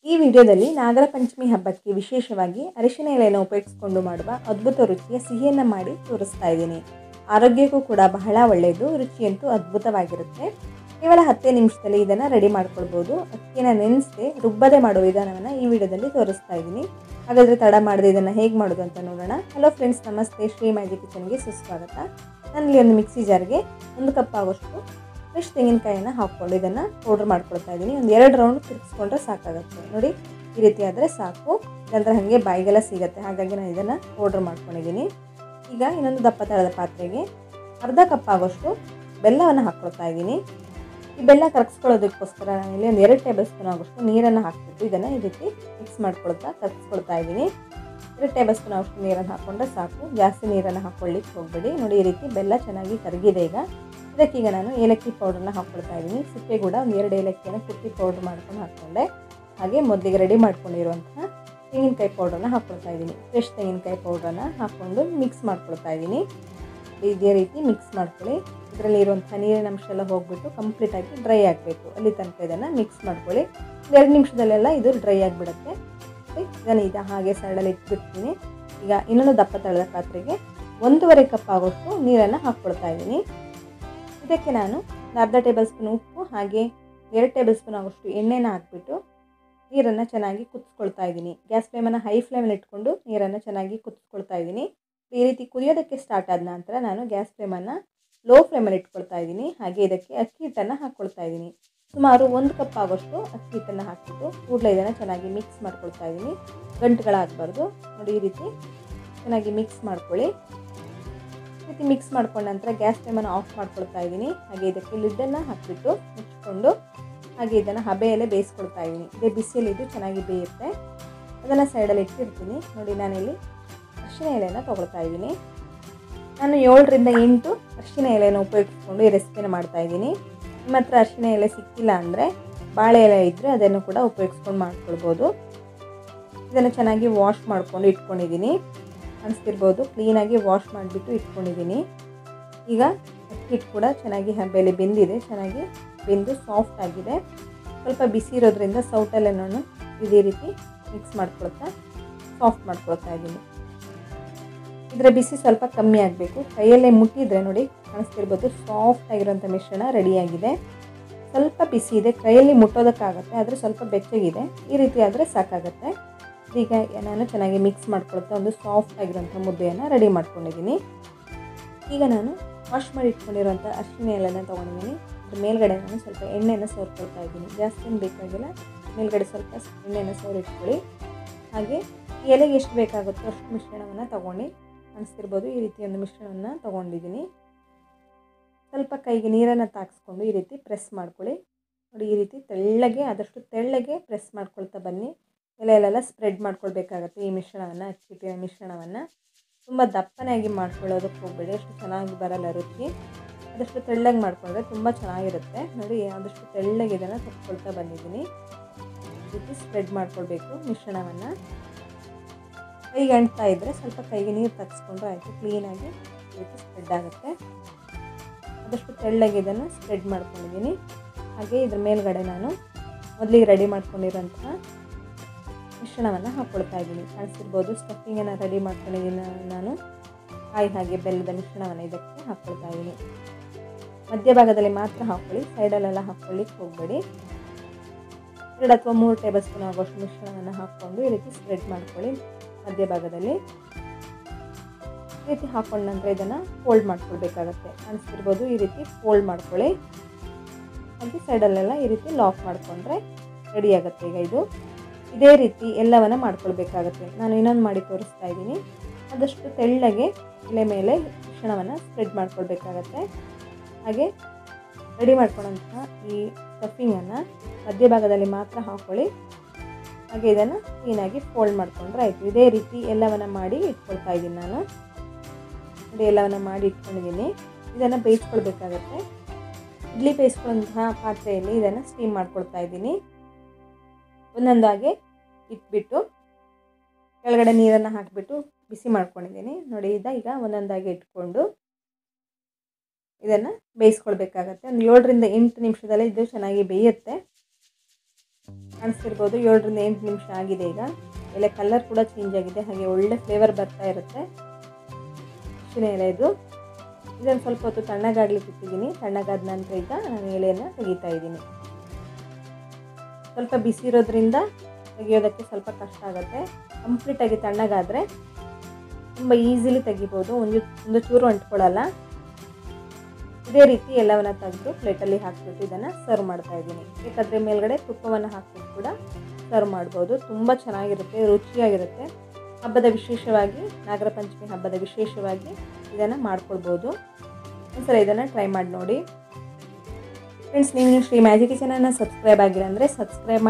ಈ ವಿಡಿಯೋದಲ್ಲಿ ನಾಗರ ಪಂಚಮಿ ಹಬ್ಬಕ್ಕೆ ವಿಶೇಷವಾಗಿ ಅರಿಶಿನ ಎಲೆಯನ್ನು ಉಪಯೋಗಿಸಿಕೊಂಡು ಮಾಡುವ ಅದ್ಭುತ ರುಚಿಯ ಸಿಹಿಯನ್ನು ಮಾಡಿ ತೋರಿಸ್ತಾ ಇದ್ದೀನಿ. ಆರೋಗ್ಯಕ್ಕೂ ಕೂಡ ಬಹಳ ಒಳ್ಳೆಯದು. ರುಚಿಯಂತೂ ಅದ್ಭುತವಾಗಿರುತ್ತೆ. ಕೇವಲ 10 ನಿಮಿಷದಲ್ಲಿ ಇದನ್ನು ರೆಡಿ ಮಾಡ್ಕೊಳ್ಬೋದು. ಅಕ್ಕಿನ ನೆನೆಸದೆ ರುಬ್ಬದೆ ಮಾಡುವ ವಿಧಾನವನ್ನು ಈ ವಿಡಿಯೋದಲ್ಲಿ ತೋರಿಸ್ತಾ ಇದ್ದೀನಿ. ಹಾಗಾದರೆ ತಡ ಮಾಡದೆ ಇದನ್ನು ಹೇಗೆ ಮಾಡೋದು ಅಂತ ನೋಡೋಣ. ಹಲೋ ಫ್ರೆಂಡ್ಸ್, ನಮಸ್ತೆ. ಶ್ರೀ ಮ್ಯಾಜಿಕ್ ಕಿಚನ್ಗೆ ಸುಸ್ವಾಗತ. ನಾನಿಲ್ಲಿ ಒಂದು ಮಿಕ್ಸಿ ಜಾರ್ಗೆ 1 ಕಪ್ ಆಗೋಷ್ಟು ಫ್ರೆಶ್ ತೆಂಗಿನಕಾಯಿಯನ್ನು ಹಾಕ್ಕೊಂಡು ಇದನ್ನು ಪೌಡ್ರ್ ಮಾಡ್ಕೊಳ್ತಾ ಇದ್ದೀನಿ. ಒಂದು 2 ರೌಂಡ್ ತಿರುಗಿಸ್ಕೊಂಡ್ರೆ ಸಾಕಾಗುತ್ತೆ. ನೋಡಿ, ಈ ರೀತಿ ಆದರೆ ಸಾಕು. ಇದಂದ್ರೆ ಹಾಗೆ ಬಾಯಿಗೆಲ್ಲ ಸಿಗುತ್ತೆ. ಹಾಗಾಗಿ ನಾನು ಇದನ್ನು ಪೌಡ್ರ್ ಮಾಡ್ಕೊಂಡಿದ್ದೀನಿ. ಈಗ ಇನ್ನೊಂದು ದಪ್ಪ ತಳದ ಪಾತ್ರೆಗೆ 1/2 ಕಪ್ ಆಗೋಷ್ಟು ಬೆಲ್ಲವನ್ನು ಹಾಕ್ಕೊಳ್ತಾ ಇದ್ದೀನಿ. ಈ ಬೆಲ್ಲ ಕರಗಿಸ್ಕೊಳ್ಳೋದಕ್ಕೋಸ್ಕರ ನಾನಿಲ್ಲಿ ಒಂದು 2 ಟೇಬಲ್ ಸ್ಪೂನ್ ಆಗೋಷ್ಟು ನೀರನ್ನು ಹಾಕ್ಬಿಟ್ಟು ಇದನ್ನು ಈ ರೀತಿ ಮಿಕ್ಸ್ ಮಾಡ್ಕೊಳ್ತಾ ಕರಗಿಸ್ಕೊಳ್ತಾ ಇದ್ದೀನಿ. 2 ಟೇಬಲ್ ಸ್ಪೂನ್ ಆಗೋಷ್ಟು ನೀರನ್ನು ಹಾಕ್ಕೊಂಡ್ರೆ ಸಾಕು. ಜಾಸ್ತಿ ನೀರನ್ನು ಹಾಕ್ಕೊಳ್ಳಿಕ್ಕೆ ಹೋಗಬೇಡಿ. ನೋಡಿ, ಈ ರೀತಿ ಬೆಲ್ಲ ಚೆನ್ನಾಗಿ ಕರಗಿದೆ. ಇದಕ್ಕೀಗ ನಾನು ಏಲಕ್ಕಿ ಪೌಡ್ರನ್ನ ಹಾಕ್ಕೊಳ್ತಾ ಇದ್ದೀನಿ. ಸಿಪ್ಪೆ ಕೂಡ ಒಂದು 2 ಏಲಕ್ಕಿಯನ್ನು ಕುಟ್ಟಿ ಪೌಡ್ರ್ ಮಾಡ್ಕೊಂಡು ಹಾಕ್ಕೊಂಡೆ. ಹಾಗೆ ಮೊದಲಿಗೆ ರೆಡಿ ಮಾಡ್ಕೊಂಡಿರುವಂತಹ ತೆಂಗಿನಕಾಯಿ ಪೌಡ್ರನ್ನ ಹಾಕ್ಕೊಳ್ತಾ ಇದ್ದೀನಿ. ಫ್ರೆಶ್ ತೆಂಗಿನಕಾಯಿ ಪೌಡ್ರನ್ನ ಹಾಕ್ಕೊಂಡು ಮಿಕ್ಸ್ ಮಾಡ್ಕೊಳ್ತಾ ಇದ್ದೀನಿ. ಇದೇ ರೀತಿ ಮಿಕ್ಸ್ ಮಾಡ್ಕೊಳ್ಳಿ. ಇದರಲ್ಲಿ ಇರುವಂಥ ನೀರಿನ ಅಂಶ ಎಲ್ಲ ಹೋಗ್ಬಿಟ್ಟು ಕಂಪ್ಲೀಟಾಗಿ ಡ್ರೈ ಆಗಬೇಕು. ಅಲ್ಲಿ ತನಕ ಇದನ್ನು ಮಿಕ್ಸ್ ಮಾಡ್ಕೊಳ್ಳಿ. 2 ನಿಮಿಷದಲ್ಲೆಲ್ಲ ಇದು ಡ್ರೈ ಆಗಿಬಿಡುತ್ತೆ. ಇದನ್ನು ಹಾಗೆ ಸೈಡಲ್ಲಿ ಇಟ್ಬಿಡ್ತೀನಿ. ಈಗ ಇನ್ನೊಂದು ದಪ್ಪ ತಳದ ಪಾತ್ರೆಗೆ 1.5 ಕಪ್ ಆಗೋಷ್ಟು ನೀರನ್ನು ಹಾಕ್ಕೊಳ್ತಾ ಇದ್ದೀನಿ. ಇದಕ್ಕೆ ನಾನು 1/2 ಟೇಬಲ್ ಸ್ಪೂನ್ ಉಪ್ಪು ಹಾಗೆ 2 ಟೇಬಲ್ ಸ್ಪೂನ್ ಆಗೋಷ್ಟು ಎಣ್ಣೆನ ಹಾಕ್ಬಿಟ್ಟು ನೀರನ್ನು ಚೆನ್ನಾಗಿ ಕುದಿಸ್ಕೊಳ್ತಾ ಇದ್ದೀನಿ. ಗ್ಯಾಸ್ ಫ್ಲೇಮನ್ನು ಹೈ ಫ್ಲೇಮಲ್ಲಿ ಇಟ್ಕೊಂಡು ನೀರನ್ನು ಚೆನ್ನಾಗಿ ಕುದಿಸ್ಕೊಳ್ತಾ ಇದ್ದೀನಿ. ಈ ರೀತಿ ಕುದಿಯೋದಕ್ಕೆ ಸ್ಟಾರ್ಟ್ ಆದ ನಂತರ ನಾನು ಗ್ಯಾಸ್ ಫ್ಲೇಮನ್ನು ಲೋ ಫ್ಲೇಮಲ್ಲಿ ಇಟ್ಕೊಳ್ತಾ ಇದ್ದೀನಿ. ಹಾಗೆ ಇದಕ್ಕೆ ಅಕ್ಕಿ ಹಿಟ್ಟನ್ನು ಹಾಕ್ಕೊಳ್ತಾ ಇದ್ದೀನಿ. ಸುಮಾರು 1 ಕಪ್ ಆಗೋಷ್ಟು ಅಕ್ಕಿ ಹಿಟ್ಟನ್ನು ಹಾಕ್ಬಿಟ್ಟು ಕೂಡಲೇ ಇದನ್ನು ಚೆನ್ನಾಗಿ ಮಿಕ್ಸ್ ಮಾಡ್ಕೊಳ್ತಾ ಇದ್ದೀನಿ. ಗಂಟುಗಳಾಗಬಾರ್ದು. ನೋಡಿ, ಈ ರೀತಿ ಚೆನ್ನಾಗಿ ಮಿಕ್ಸ್ ಮಾಡ್ಕೊಳ್ಳಿ. ಈ ರೀತಿ ಮಿಕ್ಸ್ ಮಾಡ್ಕೊಂಡ ನಂತರ ಗ್ಯಾಸ್ ಫ್ಲೇಮನ್ನು ಆಫ್ ಮಾಡ್ಕೊಳ್ತಾ ಇದ್ದೀನಿ. ಹಾಗೆ ಇದಕ್ಕೆ ಲಿಡ್ಡನ್ನು ಹಾಕಿಬಿಟ್ಟು ಮುಚ್ಚಿಕೊಂಡು ಹಾಗೆ ಇದನ್ನು ಹಬೆಯಲ್ಲೇ ಬೇಯಿಸ್ಕೊಳ್ತಾ ಇದ್ದೀನಿ. ಇದೇ ಬಿಸಿಯಲ್ಲಿ ಇದು ಚೆನ್ನಾಗಿ ಬೇಯುತ್ತೆ. ಅದನ್ನು ಸೈಡಲ್ಲಿ ಇಟ್ಟಿರ್ತೀನಿ. ನೋಡಿ, ನಾನಿಲ್ಲಿ ಅರಿಶಿನ ಎಲೆಯನ್ನು ತೊಗೊಳ್ತಾ ಇದ್ದೀನಿ. ನಾನು 7ರಿಂದ 8 ಅರಿಶಿನ ಎಲೆಯನ್ನು ಉಪಯೋಗಿಸ್ಕೊಂಡು ಈ ರೆಸಿಪಿನ ಮಾಡ್ತಾ ಇದ್ದೀನಿ. ನಿಮ್ಮ ಹತ್ರ ಅರಿಶಿನ ಎಲೆ ಸಿಕ್ಕಿಲ್ಲ ಅಂದರೆ ಬಾಳೆ ಎಲೆ ಇದ್ದರೆ ಅದನ್ನು ಕೂಡ ಉಪಯೋಗಿಸ್ಕೊಂಡು ಮಾಡ್ಕೊಳ್ಬೋದು. ಇದನ್ನು ಚೆನ್ನಾಗಿ ವಾಶ್ ಮಾಡ್ಕೊಂಡು ಇಟ್ಕೊಂಡಿದ್ದೀನಿ. ಅನಿಸ್ತಿರ್ಬೋದು, ಕ್ಲೀನಾಗಿ ವಾಶ್ ಮಾಡಿಬಿಟ್ಟು ಇಟ್ಕೊಂಡಿದ್ದೀನಿ. ಈಗ ಅಕ್ಕಿ ಹಿಟ್ಟು ಕೂಡ ಚೆನ್ನಾಗಿ ಹಬೆಯಲ್ಲಿ ಬೆಂದಿದೆ. ಚೆನ್ನಾಗಿ ಬೆಂದು ಸಾಫ್ಟ್ ಆಗಿದೆ. ಸ್ವಲ್ಪ ಬಿಸಿ ಇರೋದ್ರಿಂದ ಸೌಟಲ್ಲೇ ನಾನು ಇದೇ ರೀತಿ ಮಿಕ್ಸ್ ಮಾಡ್ಕೊಳ್ತಾ ಸಾಫ್ಟ್ ಮಾಡ್ಕೊಳ್ತಾ ಇದ್ದೀನಿ. ಇದರ ಬಿಸಿ ಸ್ವಲ್ಪ ಕಮ್ಮಿ ಆಗಬೇಕು. ಕೈಯಲ್ಲೇ ಮುಟ್ಟಿದರೆ ನೋಡಿ ಕಾಣಿಸ್ತಿರ್ಬೋದು, ಸಾಫ್ಟ್ ಆಗಿರೋಂಥ ಮಿಶ್ರಣ ರೆಡಿಯಾಗಿದೆ. ಸ್ವಲ್ಪ ಬಿಸಿ ಇದೆ, ಕೈಯಲ್ಲಿ ಮುಟ್ಟೋದಕ್ಕಾಗತ್ತೆ, ಆದರೆ ಸ್ವಲ್ಪ ಬೆಚ್ಚಗಿದೆ. ಈ ರೀತಿ ಆದರೆ ಸಾಕಾಗುತ್ತೆ. ಈಗ ನಾನು ಚೆನ್ನಾಗಿ ಮಿಕ್ಸ್ ಮಾಡ್ಕೊಳ್ತಾ ಒಂದು ಸಾಫ್ಟ್ ಆಗಿರೋಂಥ ಮುದ್ದೆಯನ್ನು ರೆಡಿ ಮಾಡ್ಕೊಂಡಿದ್ದೀನಿ. ಈಗ ನಾನು ವಾಶ್ ಮಾಡಿ ಇಟ್ಕೊಂಡಿರೋಂಥ ಅರಿಶಿನ ಎಲೆನ ತೊಗೊಂಡಿದ್ದೀನಿ. ಅದ್ರ ಮೇಲ್ಗಡೆ ನಾನು ಸ್ವಲ್ಪ ಎಣ್ಣೆಯನ್ನು ಸವರ್ಕೊಳ್ತಾ ಇದ್ದೀನಿ. ಜಾಸ್ತಿ ಏನು ಬೇಕಾಗಿಲ್ಲ. ಮೇಲ್ಗಡೆ ಸ್ವಲ್ಪ ಎಣ್ಣೆಯನ್ನು ಸವರಿಟ್ಕೊಳ್ಳಿ. ಹಾಗೆ ಈ ಎಲೆಗೆ ಎಷ್ಟು ಬೇಕಾಗುತ್ತೋ ಅಷ್ಟು ಮಿಶ್ರಣವನ್ನು ತೊಗೊಂಡು ಅನಿಸ್ತಿರ್ಬೋದು, ಈ ರೀತಿ ಒಂದು ಮಿಶ್ರಣವನ್ನು ತೊಗೊಂಡಿದ್ದೀನಿ. ಸ್ವಲ್ಪ ಕೈಗೆ ನೀರನ್ನು ತಾಗಿಸ್ಕೊಂಡು ಈ ರೀತಿ ಪ್ರೆಸ್ ಮಾಡ್ಕೊಳ್ಳಿ. ನೋಡಿ, ಈ ರೀತಿ ತೆಳ್ಳಗೆ, ಆದಷ್ಟು ತೆಳ್ಳಗೆ ಪ್ರೆಸ್ ಮಾಡ್ಕೊಳ್ತಾ ಬನ್ನಿ. ಎಲೆಯಲ್ಲೆಲ್ಲ ಸ್ಪ್ರೆಡ್ ಮಾಡ್ಕೊಳ್ಬೇಕಾಗತ್ತೆ ಈ ಮಿಶ್ರಣವನ್ನು, ಅಕ್ಕಿ ಹಿಟ್ಟಿನ ಮಿಶ್ರಣವನ್ನು. ತುಂಬ ದಪ್ಪನಾಗಿ ಮಾಡ್ಕೊಳ್ಳೋದಕ್ಕೆ ಹೋಗಬೇಡಿ, ಅಷ್ಟು ಚೆನ್ನಾಗಿ ಬರಲ್ಲ ರುಚಿ. ಆದಷ್ಟು ತೆಳ್ಳಗೆ ಮಾಡಿಕೊಂಡ್ರೆ ತುಂಬ ಚೆನ್ನಾಗಿರುತ್ತೆ. ನೋಡಿ, ಆದಷ್ಟು ತೆಳ್ಳಗೆ ಇದನ್ನು ತಕ್ಕೊಳ್ತಾ ಬಂದಿದ್ದೀನಿ. ಈ ರೀತಿ ಸ್ಪ್ರೆಡ್ ಮಾಡ್ಕೊಳ್ಬೇಕು ಮಿಶ್ರಣವನ್ನು. ಕೈಗೆ ಅಂಟ್ತಾ ಇದ್ದರೆ ಸ್ವಲ್ಪ ಕೈಗೆ ನೀರು ತಗ್ಸ್ಕೊಂಡ್ರೆ ಆಯಿತು. ಕ್ಲೀನಾಗಿ ಈ ರೀತಿ ಸ್ಪ್ರೆಡ್ ಆಗುತ್ತೆ. ಆದಷ್ಟು ತೆಳ್ಳಗೆ ಇದನ್ನು ಸ್ಪ್ರೆಡ್ ಮಾಡ್ಕೊಂಡಿದ್ದೀನಿ. ಹಾಗೆ ಇದ್ರ ಮೇಲ್ಗಡೆ ನಾನು ಮೊದಲಿಗೆ ರೆಡಿ ಮಾಡ್ಕೊಂಡಿರೋಂತಹ ಮಿಶ್ರಣವನ್ನು ಹಾಕ್ಕೊಳ್ತಾ ಇದ್ದೀನಿ. ಕಾಣಿಸ್ತಿರ್ಬೋದು, ಸ್ಟಫಿಂಗನ್ನು ರೆಡಿ ಮಾಡ್ಕೊಂಡಿದ್ದೀನಿ ನಾನು. ಕಾಯಿ ಹಾಗೆ ಬೆಲ್ಲದ ಮಿಶ್ರಣವನ್ನು ಇದಕ್ಕೆ ಹಾಕ್ಕೊಳ್ತಾ ಇದ್ದೀನಿ. ಮಧ್ಯಭಾಗದಲ್ಲಿ ಮಾತ್ರ ಹಾಕ್ಕೊಳ್ಳಿ, ಸೈಡಲ್ಲೆಲ್ಲ ಹಾಕ್ಕೊಳ್ಳಿಕ್ಕೆ ಹೋಗಬೇಡಿ. 2 ಅಥವಾ 3 ಟೇಬಲ್ ಸ್ಪೂನ್ ಆಗೋಷ್ಟು ಮಿಶ್ರಣವನ್ನು ಹಾಕ್ಕೊಂಡು ಈ ರೀತಿ ಸ್ಪ್ರೆಡ್ ಮಾಡ್ಕೊಳ್ಳಿ ಮಧ್ಯಭಾಗದಲ್ಲಿ. ಈ ರೀತಿ ಹಾಕ್ಕೊಂಡ ನಂತರ ಇದನ್ನು ಫೋಲ್ಡ್ ಮಾಡ್ಕೊಳ್ಬೇಕಾಗತ್ತೆ. ಕಾಣಿಸ್ತಿರ್ಬೋದು, ಈ ರೀತಿ ಫೋಲ್ಡ್ ಮಾಡ್ಕೊಳ್ಳಿ. ಹಾಗೆ ಸೈಡಲ್ಲೆಲ್ಲ ಈ ರೀತಿ ಲಾಕ್ ಮಾಡಿಕೊಂಡ್ರೆ ರೆಡಿ ಆಗುತ್ತೆ. ಈಗ ಇದೇ ರೀತಿ ಎಲ್ಲವನ್ನು ಮಾಡ್ಕೊಳ್ಬೇಕಾಗತ್ತೆ. ನಾನು ಇನ್ನೊಂದು ಮಾಡಿ ತೋರಿಸ್ತಾ ಇದ್ದೀನಿ. ಆದಷ್ಟು ತೆಳ್ಳಗೆ ಎಲೆ ಮೇಲೆ ಮಿಶ್ರಣವನ್ನು ಸ್ಪ್ರೆಡ್ ಮಾಡ್ಕೊಳ್ಬೇಕಾಗತ್ತೆ. ಹಾಗೆ ರೆಡಿ ಮಾಡ್ಕೊಳ್ಳೋಂತಹ ಈ ಸ್ಟಫಿಂಗನ್ನು ಮಧ್ಯಭಾಗದಲ್ಲಿ ಮಾತ್ರ ಹಾಕ್ಕೊಳ್ಳಿ. ಹಾಗೆ ಇದನ್ನು ಕ್ಲೀನಾಗಿ ಫೋಲ್ಡ್ ಮಾಡಿಕೊಂಡ್ರೆ ಆಯಿತು. ಇದೇ ರೀತಿ ಎಲ್ಲವನ್ನು ಮಾಡಿ ಇಟ್ಕೊಳ್ತಾ ಇದ್ದೀನಿ ನಾನು. ನೋಡಿ, ಎಲ್ಲವನ್ನು ಮಾಡಿ ಇಟ್ಕೊಂಡಿದ್ದೀನಿ. ಇದನ್ನು ಬೇಯಿಸ್ಕೊಳ್ಬೇಕಾಗತ್ತೆ. ಇಡ್ಲಿ ಬೇಯಿಸ್ಕೊಳ್ಳೋಂತಹ ಪಾತ್ರೆಯಲ್ಲಿ ಇದನ್ನು ಸ್ಟೀಮ್ ಮಾಡ್ಕೊಳ್ತಾ ಇದ್ದೀನಿ. ಒಂದೊಂದಾಗಿ ಇಟ್ಬಿಟ್ಟು ಕೆಳಗಡೆ ನೀರನ್ನು ಹಾಕಿಬಿಟ್ಟು ಬಿಸಿ ಮಾಡ್ಕೊಂಡಿದ್ದೀನಿ. ನೋಡಿ, ಈಗ ಒಂದೊಂದಾಗಿ ಇಟ್ಕೊಂಡು ಇದನ್ನು ಬೇಯಿಸ್ಕೊಳ್ಬೇಕಾಗತ್ತೆ. ಒಂದು 7ರಿಂದ 8 ನಿಮಿಷದಲ್ಲಿ ಇದು ಚೆನ್ನಾಗಿ ಬೇಯುತ್ತೆ. ಕಾಣಿಸ್ತಿರ್ಬೋದು 7ರಿಂದ 8 ನಿಮಿಷ ಆಗಿದೆ ಈಗ. ಎಲೆ ಕಲರ್ ಕೂಡ ಚೇಂಜ್ ಆಗಿದೆ, ಹಾಗೆ ಒಳ್ಳೆ ಫ್ಲೇವರ್ ಬರ್ತಾ ಇರುತ್ತೆ ಅರಿಶಿನ ಎಲೆದು. ಇದನ್ನು ಸ್ವಲ್ಪ ಹೊತ್ತು ತಣ್ಣಗಾಗ್ಲಿಕ್ಕೆ ಇಟ್ಟಿದ್ದೀನಿ. ತಣ್ಣಗಾದ ನಂತರ ಈಗ ನಾನು ಎಲೆಯನ್ನು ತೆಗಿತಾ ಇದ್ದೀನಿ. ಸ್ವಲ್ಪ ಬಿಸಿ ಇರೋದ್ರಿಂದ ತೆಗಿಯೋದಕ್ಕೆ ಸ್ವಲ್ಪ ಕಷ್ಟ ಆಗುತ್ತೆ. ಕಂಪ್ಲೀಟಾಗಿ ತಣ್ಣಗಾದರೆ ತುಂಬ ಈಸಿಲಿ ತೆಗಿಬೋದು, ಒಂದು ಚೂರು ಅಂಟ್ಕೊಳ್ಳಲ್ಲ. ಇದೇ ರೀತಿ ಎಲ್ಲವನ್ನು ತೆಗೆದು ಪ್ಲೇಟಲ್ಲಿ ಹಾಕಿಬಿಟ್ಟು ಇದನ್ನು ಸರ್ವ್ ಮಾಡ್ತಾ ಇದ್ದೀನಿ. ಬೇಕಾದರೆ ಮೇಲ್ಗಡೆ ತುಪ್ಪವನ್ನು ಹಾಕ್ಬಿಟ್ಟು ಕೂಡ ಸರ್ವ್ ಮಾಡ್ಬೋದು. ತುಂಬ ಚೆನ್ನಾಗಿರುತ್ತೆ, ರುಚಿಯಾಗಿರುತ್ತೆ. ಹಬ್ಬದ ವಿಶೇಷವಾಗಿ, ನಾಗರ ಪಂಚಮಿ ಹಬ್ಬದ ವಿಶೇಷವಾಗಿ ಇದನ್ನು ಮಾಡ್ಕೊಳ್ಬೋದು. ಒಂದ್ಸಲ ಇದನ್ನು ಟ್ರೈ ಮಾಡಿ ನೋಡಿ ಫ್ರೆಂಡ್ಸ್. ನೀವು ಶ್ರೀ ಮ್ಯಾಜಿಕ್ ಕಿಚನನ್ನು ಸಬ್ಸ್ಕ್ರೈಬ್ ಆಗಿಲ್ಲ ಅಂದರೆ ಸಬ್ಸ್ಕ್ರೈಬ್ ಮಾಡಿ.